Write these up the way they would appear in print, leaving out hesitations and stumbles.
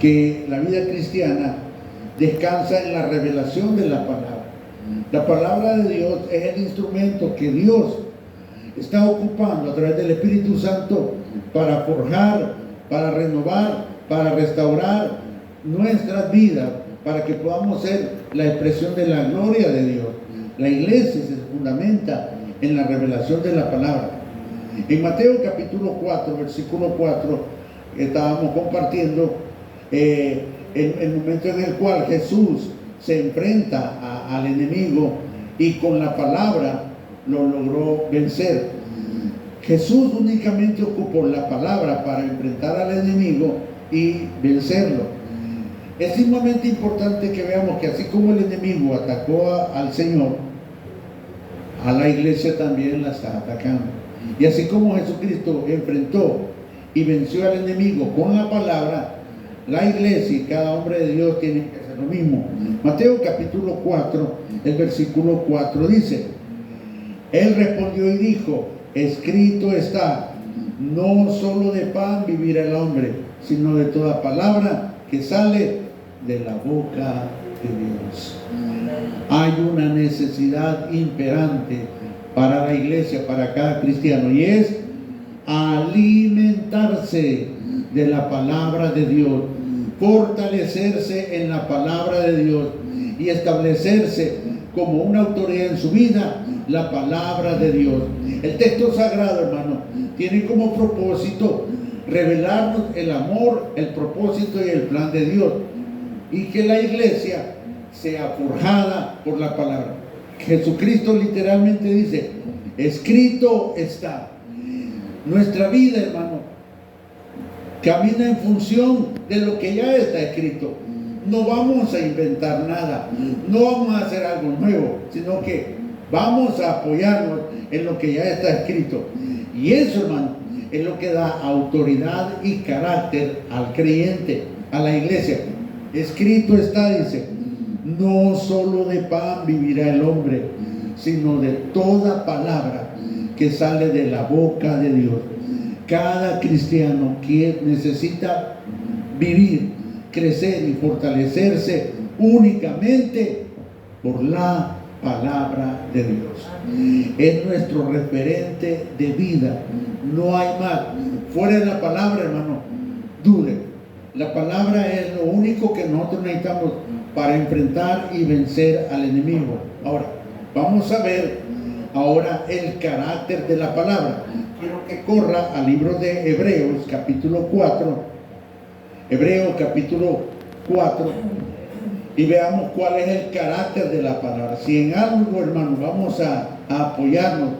que la vida cristiana descansa en la revelación de la palabra. La palabra de Dios es el instrumento que Dios está ocupando a través del Espíritu Santo para forjar, para renovar, para restaurar nuestras vidas, para que podamos ser la expresión de la gloria de Dios. La iglesia se fundamenta en la revelación de la palabra. En Mateo capítulo 4, versículo 4, estábamos compartiendo el momento en el cual Jesús se enfrenta al enemigo y con la palabra lo logró vencer. Jesús únicamente ocupó la palabra para enfrentar al enemigo y vencerlo. Es sumamente importante que veamos que así como el enemigo atacó al Señor, a la iglesia también la está atacando. Y así como Jesucristo enfrentó y venció al enemigo con la palabra, la iglesia y cada hombre de Dios tienen que hacer lo mismo. Mateo capítulo 4, el versículo 4 dice: Él respondió y dijo, escrito está, no solo de pan vivirá el hombre, sino de toda palabra que sale de la boca de Dios. Hay una necesidad imperante para la iglesia, para cada cristiano, y es alimentarse de la palabra de Dios, fortalecerse en la palabra de Dios y establecerse como una autoridad en su vida, la palabra de Dios. El texto sagrado, hermano, tiene como propósito revelarnos el amor, el propósito y el plan de Dios, y que la iglesia sea forjada por la palabra. Jesucristo literalmente dice, escrito está. Nuestra vida, hermano, camina en función de lo que ya está escrito. No vamos a inventar nada, no vamos a hacer algo nuevo, sino que vamos a apoyarnos en lo que ya está escrito. Y eso, hermano, es lo que da autoridad y carácter al creyente, a la iglesia. Escrito está, dice, no solo de pan vivirá el hombre, sino de toda palabra que sale de la boca de Dios. Cada cristiano que necesita vivir, crecer y fortalecerse únicamente por la palabra de Dios. Es nuestro referente de vida. No hay más. Fuera de la palabra, hermano, dude. La palabra es lo único que nosotros necesitamos para enfrentar y vencer al enemigo. Ahora, vamos a ver ahora el carácter de la palabra. Quiero que corra al libro de Hebreos, capítulo 4. Hebreos, capítulo 4. Y veamos cuál es el carácter de la palabra. Si en algo, hermano, vamos a apoyarnos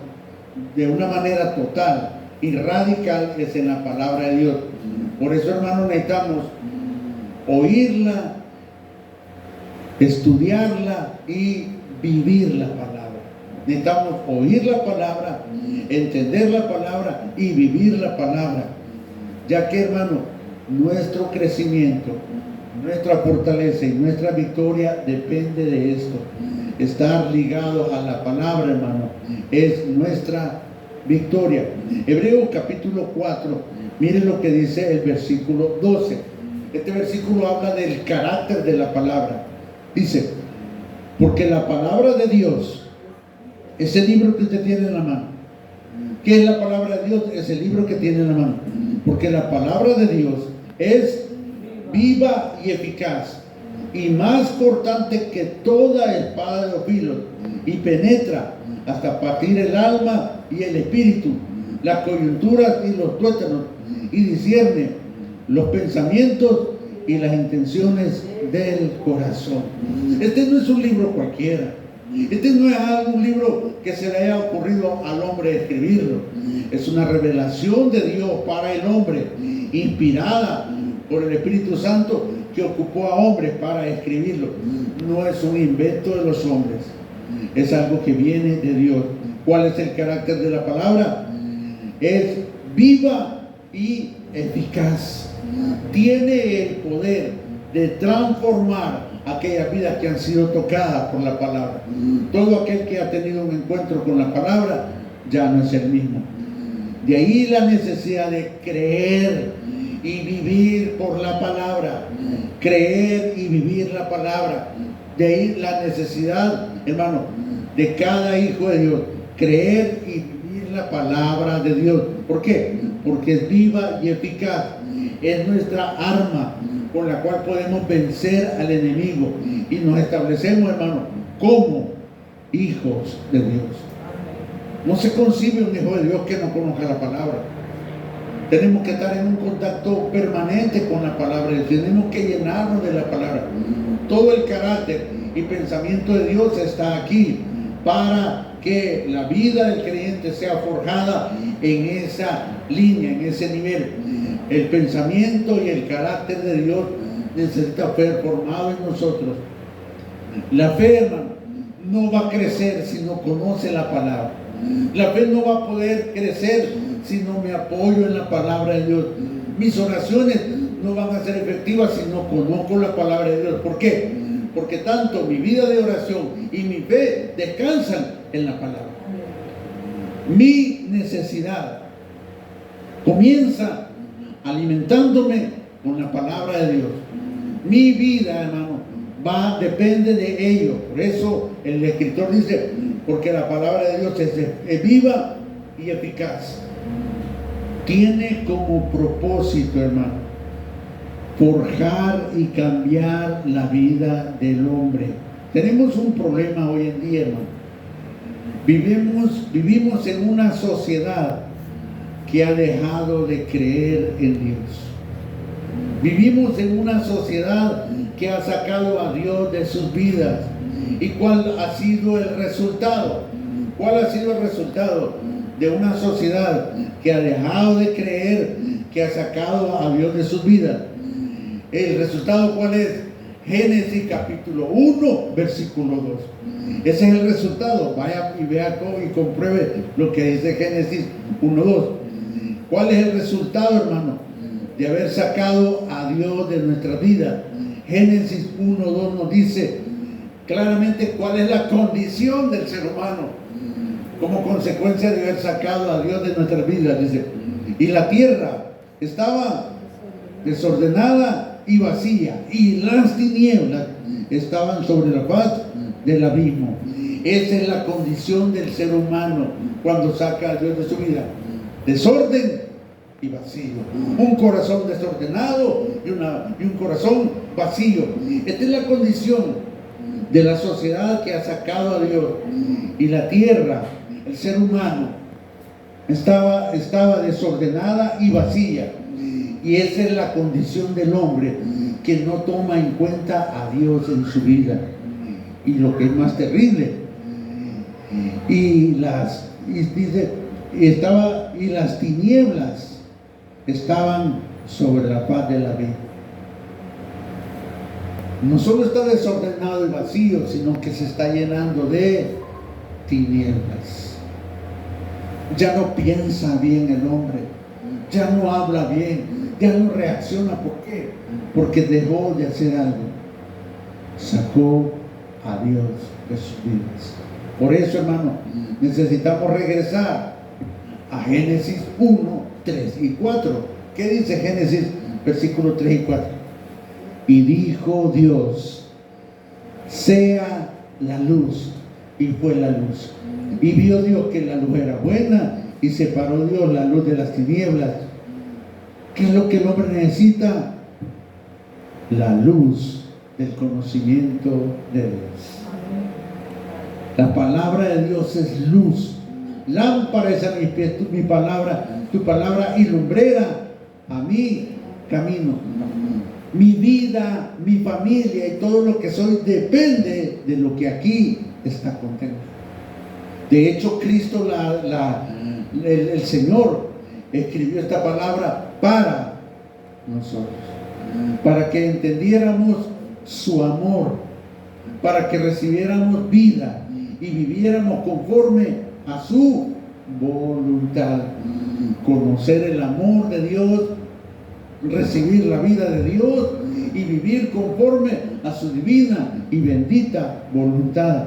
de una manera total y radical, es en la palabra de Dios. Por eso, hermano, necesitamos oírla, estudiarla y vivir la palabra. Necesitamos oír la palabra, entender la palabra y vivir la palabra. Ya que, hermano, nuestro crecimiento, nuestra fortaleza y nuestra victoria depende de esto. Estar ligado a la palabra, hermano, es nuestra victoria. Hebreos capítulo 4, miren lo que dice el versículo 12. Este versículo habla del carácter de la palabra. Dice, porque la palabra de Dios, ese libro que usted tiene en la mano, ¿qué es la palabra de Dios? Es el libro que tiene en la mano. Porque la palabra de Dios es viva y eficaz, y más cortante que toda espada de dos filos, y penetra hasta partir el alma y el espíritu, las coyunturas y los tuétanos, y discierne los pensamientos y las intenciones del corazón. Este no es un libro cualquiera. Este no es un libro que se le haya ocurrido al hombre escribirlo. Es una revelación de Dios para el hombre, inspirada por el Espíritu Santo, que ocupó a hombres para escribirlo. No es un invento de los hombres, es algo que viene de Dios. ¿Cuál es el carácter de la palabra? Es viva y eficaz. Tiene el poder de transformar aquellas vidas que han sido tocadas por la palabra. Todo aquel que ha tenido un encuentro con la palabra ya no es el mismo. De ahí la necesidad de creer y vivir por la palabra. creer y vivir la palabra. De ahí la necesidad, hermano, de cada hijo de Dios, creer y vivir la palabra de Dios. ¿Por qué? Porque es viva y eficaz. Es nuestra arma con la cual podemos vencer al enemigo y nos establecemos, hermano, como hijos de Dios. No se concibe un hijo de Dios que no conozca la palabra. Tenemos que estar en un contacto permanente con la palabra. Tenemos que llenarnos de la palabra. Todo el carácter y pensamiento de Dios está aquí para que la vida del creyente sea forjada en esa línea, en ese nivel. El pensamiento y el carácter de Dios necesita ser formado en nosotros. La fe, hermano, no va a crecer si no conoce la palabra. La fe no va a poder crecer si no me apoyo en la palabra de Dios. Mis oraciones no van a ser efectivas si no conozco la palabra de Dios. ¿Por qué? Porque tanto mi vida de oración y mi fe descansan en la palabra. Mi necesidad comienza alimentándome con la palabra de Dios. Mi vida, hermano, depende de ello. Por eso el escritor dice, porque la palabra de Dios es viva y eficaz. Tiene como propósito, hermano, forjar y cambiar la vida del hombre. Tenemos un problema hoy en día, hermano. Vivimos en una sociedad que ha dejado de creer en Dios. Vivimos en una sociedad que ha sacado a Dios de sus vidas. ¿Y cuál ha sido el resultado? ¿Cuál ha sido el resultado de una sociedad que ha dejado de creer, que ha sacado a Dios de sus vidas? ¿El resultado cuál es? Génesis capítulo 1, versículo 2. Ese es el resultado. Vaya y vea y compruebe lo que dice Génesis 1, 2. ¿Cuál es el resultado, hermano, de haber sacado a Dios de nuestra vida? Génesis 1, 2 nos dice claramente cuál es la condición del ser humano como consecuencia de haber sacado a Dios de nuestras vidas. Dice, y la tierra estaba desordenada y vacía, y las tinieblas estaban sobre la faz del abismo. Esa es la condición del ser humano cuando saca a Dios de su vida. Desorden y vacío. Un corazón desordenado y un corazón vacío. Esta es la condición de la sociedad que ha sacado a Dios. Y la tierra, el ser humano, estaba desordenada y vacía. Y esa es la condición del hombre que no toma en cuenta a Dios en su vida. Y lo que es más terrible, y las tinieblas estaban sobre la faz de la vida. No solo está desordenado y vacío, sino que se está llenando de tinieblas. Ya no piensa bien el hombre, ya no habla bien, ya no reacciona. ¿Por qué? Porque dejó de hacer algo. Sacó a Dios de sus vidas. Por eso, hermano, necesitamos regresar a Génesis 1, 3 y 4. ¿Qué dice Génesis, versículos 3 y 4? Y dijo Dios, sea la luz, y fue la luz. Y vio Dios que la luz era buena, y separó Dios la luz de las tinieblas. ¿Qué es lo que el hombre necesita? La luz del conocimiento de Dios. La palabra de Dios es luz. Lámpara es a mis pies tu palabra y lumbrera a mi camino. Mi vida, mi familia y todo lo que soy depende de lo que aquí está contenido. De hecho, Cristo, el Señor, escribió esta palabra para nosotros, para que entendiéramos su amor, para que recibiéramos vida y viviéramos conforme a su voluntad. Conocer el amor de Dios, recibir la vida de Dios y vivir conforme a su divina y bendita voluntad.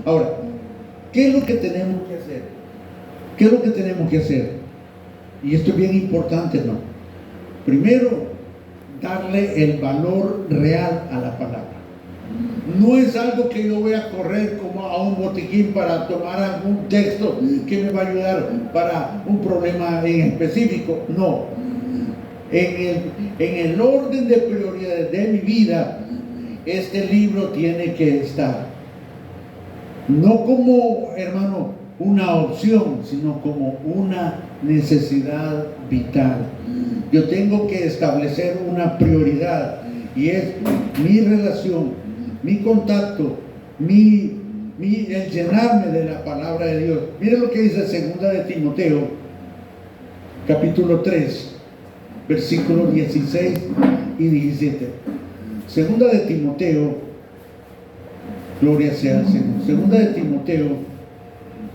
Ahora, ¿qué es lo que tenemos que hacer? ¿Qué es lo que tenemos que hacer? Y esto es bien importante, ¿no? Primero, darle el valor real a la palabra. No es algo que yo voy a correr como a un botiquín para tomar algún texto que me va a ayudar para un problema en específico. No. En el orden de prioridades de mi vida, este libro tiene que estar. No como, hermano, una opción, sino como una necesidad vital. Yo tengo que establecer una prioridad, y es mi relación, mi contacto, el llenarme de la palabra de Dios. Mire lo que dice segunda de Timoteo, capítulo 3, versículos 16 y 17. Segunda de Timoteo, gloria sea al Señor. Segunda de Timoteo,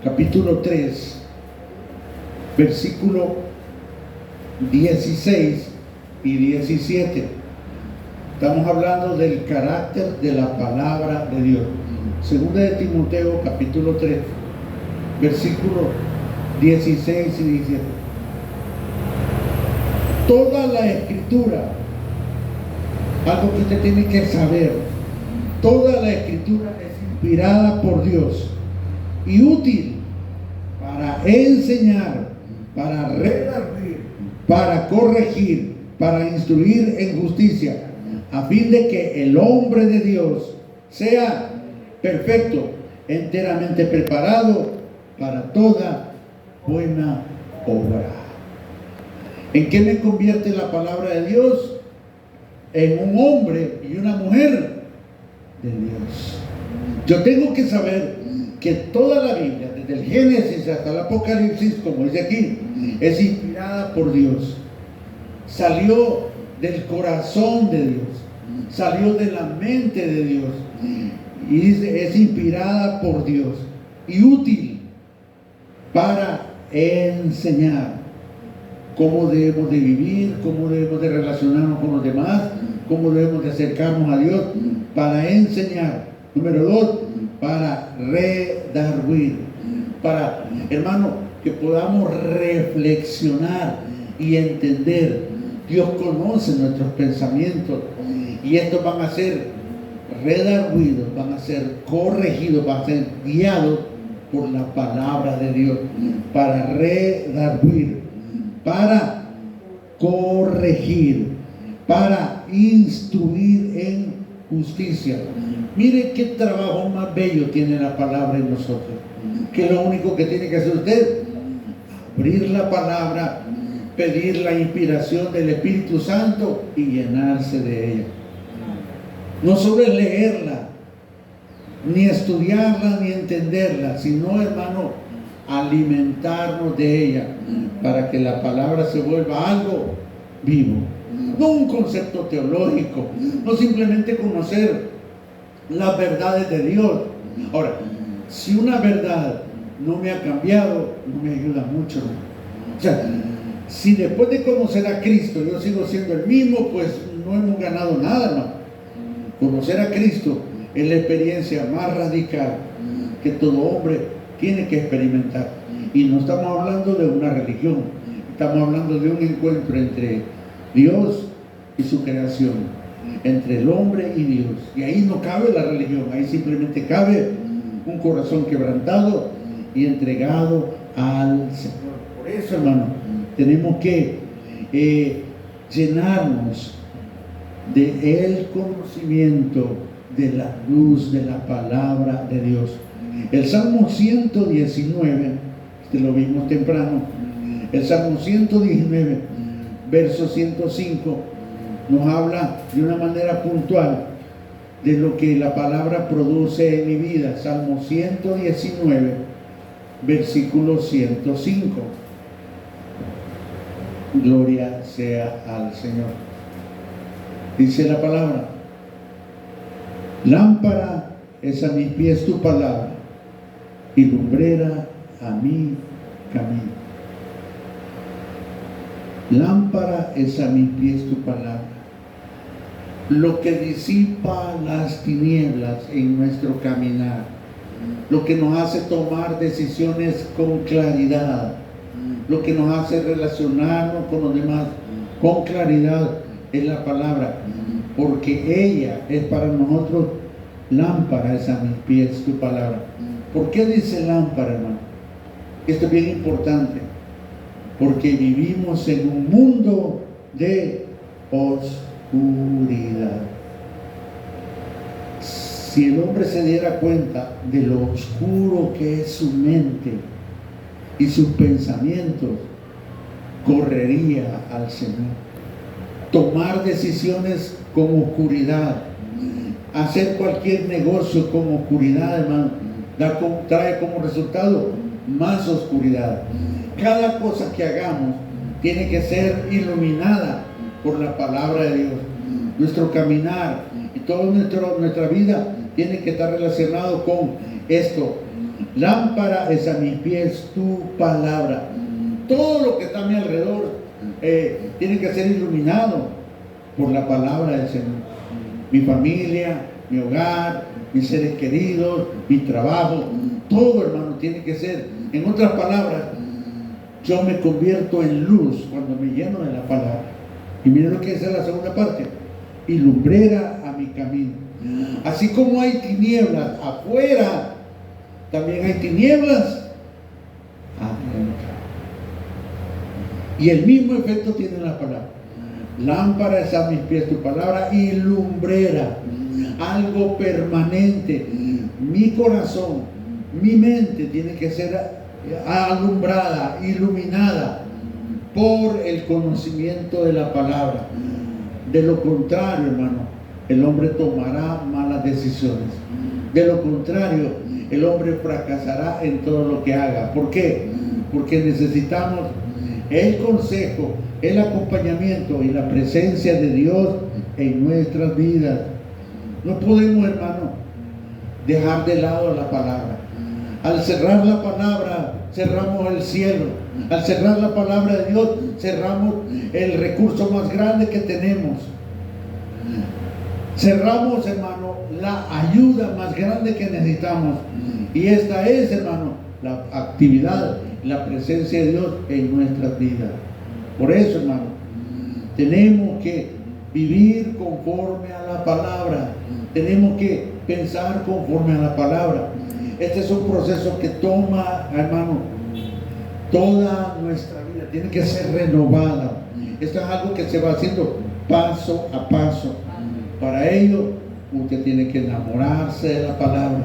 capítulo 3, versículo 16 y 17. Estamos hablando del carácter de la palabra de Dios. Segunda de Timoteo, capítulo 3, versículo 16 y 17. Toda la escritura, algo que usted tiene que saber, toda la escritura es inspirada por Dios y útil para enseñar, para redarguir, para corregir, para instruir en justicia, a fin de que el hombre de Dios sea perfecto, enteramente preparado para toda buena obra. ¿En qué me convierte la palabra de Dios? En un hombre y una mujer de Dios. Yo tengo que saber que toda la Biblia, desde el Génesis hasta el Apocalipsis, como dice aquí, es inspirada por Dios. Salió del corazón de Dios, salió de la mente de Dios, y dice, es inspirada por Dios y útil para enseñar cómo debemos de vivir, cómo debemos de relacionarnos con los demás, cómo debemos de acercarnos a Dios, para enseñar. Número 2, para redarguir, para, hermano, que podamos reflexionar y entender. Dios conoce nuestros pensamientos, y estos van a ser redarguidos, van a ser corregidos, van a ser guiados por la palabra de Dios, para redarguir, para corregir, para instruir en justicia. Mire qué trabajo más bello tiene la palabra en nosotros, que lo único que tiene que hacer usted, abrir la palabra, pedir la inspiración del Espíritu Santo y llenarse de ella. No solo es leerla, ni estudiarla, ni entenderla, sino, hermano, alimentarnos de ella, para que la palabra se vuelva algo vivo. No un concepto teológico, no simplemente conocer las verdades de Dios. Ahora, si una verdad no me ha cambiado, no me ayuda mucho. O sea, si después de conocer a Cristo yo sigo siendo el mismo, pues no hemos ganado nada, ¿no? Conocer a Cristo es la experiencia más radical que todo hombre tiene que experimentar. Y no estamos hablando de una religión, estamos hablando de un encuentro entre Dios y su creación, entre el hombre y Dios. Y ahí no cabe la religión, ahí simplemente cabe un corazón quebrantado y entregado al Señor. Por eso, hermano, tenemos que llenarnos del conocimiento de la luz de la palabra de Dios. El Salmo 119, lo vimos temprano, el Salmo 119, verso 105, nos habla de una manera puntual de lo que la palabra produce en mi vida. Salmo 119, versículo 105. Gloria sea al Señor. Dice la palabra: lámpara es a mis pies tu palabra y lumbrera a mi camino. Lámpara es a mis pies tu palabra. Lo que disipa las tinieblas en nuestro caminar, lo que nos hace tomar decisiones con claridad, lo que nos hace relacionarnos con los demás con claridad, es la palabra, porque ella es para nosotros lámpara, es a mis pies tu palabra. ¿Por qué dice lámpara, hermano? Esto es bien importante, porque vivimos en un mundo de oscuridad. Si el hombre se diera cuenta de lo oscuro que es su mente y sus pensamientos, correría al Señor. Tomar decisiones con oscuridad, hacer cualquier negocio con oscuridad, hermano, trae como resultado más oscuridad. Cada cosa que hagamos tiene que ser iluminada por la palabra de Dios. Nuestro caminar y toda nuestra vida tiene que estar relacionado con esto. Lámpara es a mis pies tu palabra. Todo lo que está a mi alrededor tiene que ser iluminado por la palabra del Señor. Mi familia, mi hogar, mis seres queridos, mi trabajo, todo, hermano, tiene que ser. En otras palabras, yo me convierto en luz cuando me lleno de la palabra. Y miren lo que es la segunda parte: y lumbrera a mi camino. Así como hay tinieblas afuera, también hay tinieblas adentro. Y el mismo efecto tiene la palabra. Lámpara es a mis pies tu palabra y lumbrera, algo permanente. Mi corazón, mi mente tiene que ser alumbrada, iluminada por el conocimiento de la palabra. De lo contrario, hermano, el hombre tomará malas decisiones. De lo contrario, el hombre fracasará en todo lo que haga. ¿Por qué? Porque necesitamos el consejo, el acompañamiento y la presencia de Dios en nuestras vidas. No podemos, hermano, dejar de lado la palabra. Al cerrar la palabra, cerramos el cielo. Al cerrar la palabra de Dios, cerramos el recurso más grande que tenemos. Cerramos, hermano, la ayuda más grande que necesitamos. Y esta es, hermano, la actividad, la presencia de Dios en nuestras vidas. Por eso, hermano, tenemos que vivir conforme a la palabra. Tenemos que pensar conforme a la palabra. Este es un proceso que toma, hermano, toda nuestra vida. Tiene que ser renovada. Esto es algo que se va haciendo paso a paso. Para ello, usted tiene que enamorarse de la palabra.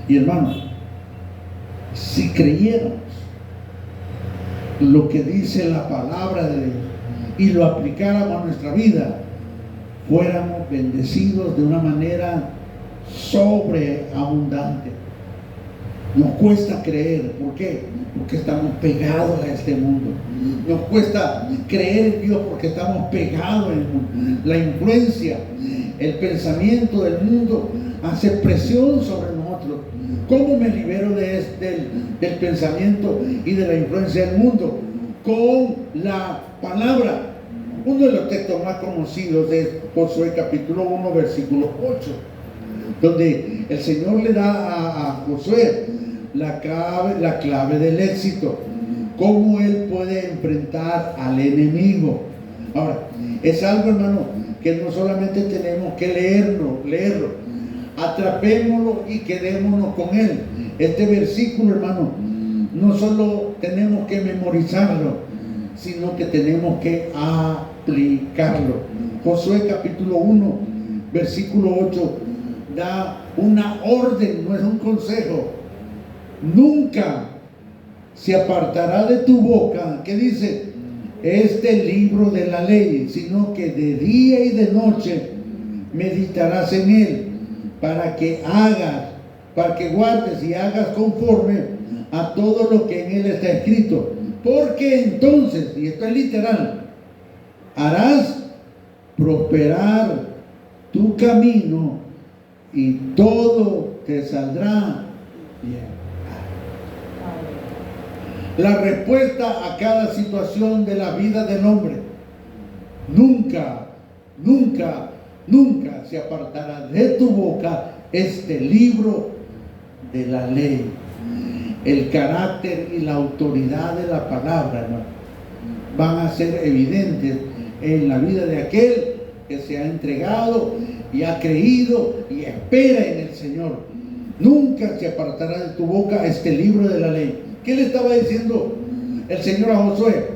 Y hermano, si creyéramos lo que dice la palabra de Dios y lo aplicáramos a nuestra vida, fuéramos bendecidos de una manera sobreabundante. Nos cuesta creer. ¿Por qué? Porque estamos pegados a este mundo. Nos cuesta creer en Dios porque estamos pegados en el mundo. La influencia, el pensamiento del mundo hace presión sobre nosotros. ¿Cómo me libero del pensamiento y de la influencia del mundo? Con la palabra. Uno de los textos más conocidos es Josué capítulo 1 versículo 8, donde el Señor le da a Josué la clave del éxito, cómo él puede enfrentar al enemigo. Ahora, es algo, hermano, que no solamente tenemos que leerlo, atrapémoslo y quedémonos con él. Este versículo, hermano, no solo tenemos que memorizarlo, sino que tenemos que aplicarlo. Josué capítulo 1 versículo 8 da una orden, no es un consejo. Nunca se apartará de tu boca, ¿qué dice? Este libro de la ley, sino que de día y de noche meditarás en él, para que guardes y hagas conforme a todo lo que en él está escrito. Porque entonces, y esto es literal, harás prosperar tu camino y todo te saldrá bien. La respuesta a cada situación de la vida del hombre nunca se apartará de tu boca este libro de la ley. El carácter y la autoridad de la palabra, ¿no?, van a ser evidentes en la vida de aquel que se ha entregado y ha creído y espera en el Señor, nunca se apartará de tu boca este libro de la ley. ¿Qué le estaba diciendo el Señor a Josué?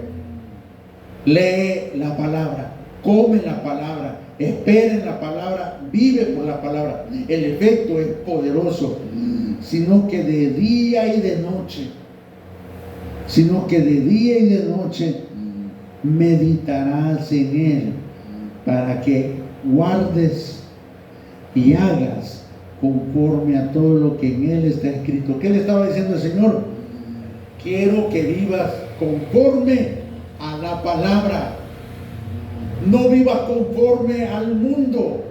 Lee la palabra, come la palabra, espera en la palabra, vive por la palabra. El efecto es poderoso, sino que de día y de noche, meditarás en él, para que guardes y hagas conforme a todo lo que en él está escrito. ¿Qué le estaba diciendo el Señor? Quiero que vivas conforme a la palabra. No vivas conforme al mundo,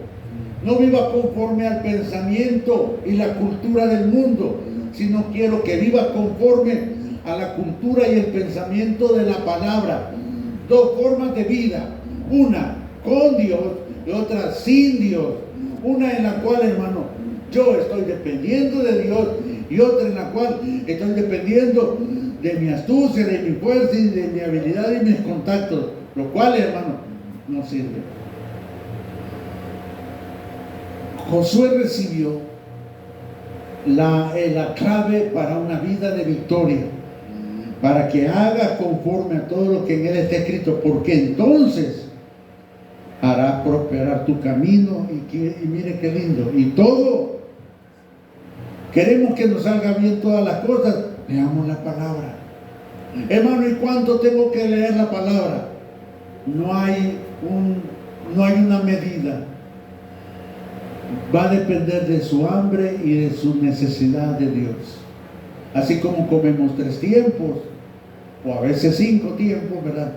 no vivas conforme al pensamiento y la cultura del mundo, sino quiero que vivas conforme a la cultura y el pensamiento de la palabra. Dos formas de vida, una con Dios y otra sin Dios. Una en la cual, hermano, yo estoy dependiendo de Dios, y otra en la cual estoy dependiendo de mi astucia, de mi fuerza y de mi habilidad y mis contactos, lo cual, hermano, no sirve. Josué recibió la clave para una vida de victoria, para que haga conforme a todo lo que en él está escrito, porque entonces hará prosperar tu camino. Y mire qué lindo, y todo, queremos que nos salga bien todas las cosas, leamos la palabra, hermano. ¿Y cuánto tengo que leer la palabra? No hay una medida. Va a depender de su hambre y de su necesidad de Dios. Así como comemos 3 tiempos, o a veces 5 tiempos, ¿verdad?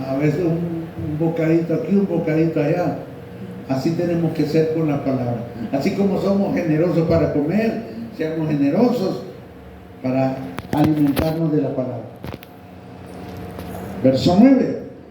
A veces un bocadito aquí, un bocadito allá. Así tenemos que ser con la palabra. Así como somos generosos para comer, seamos generosos para alimentarnos de la palabra. Verso 9.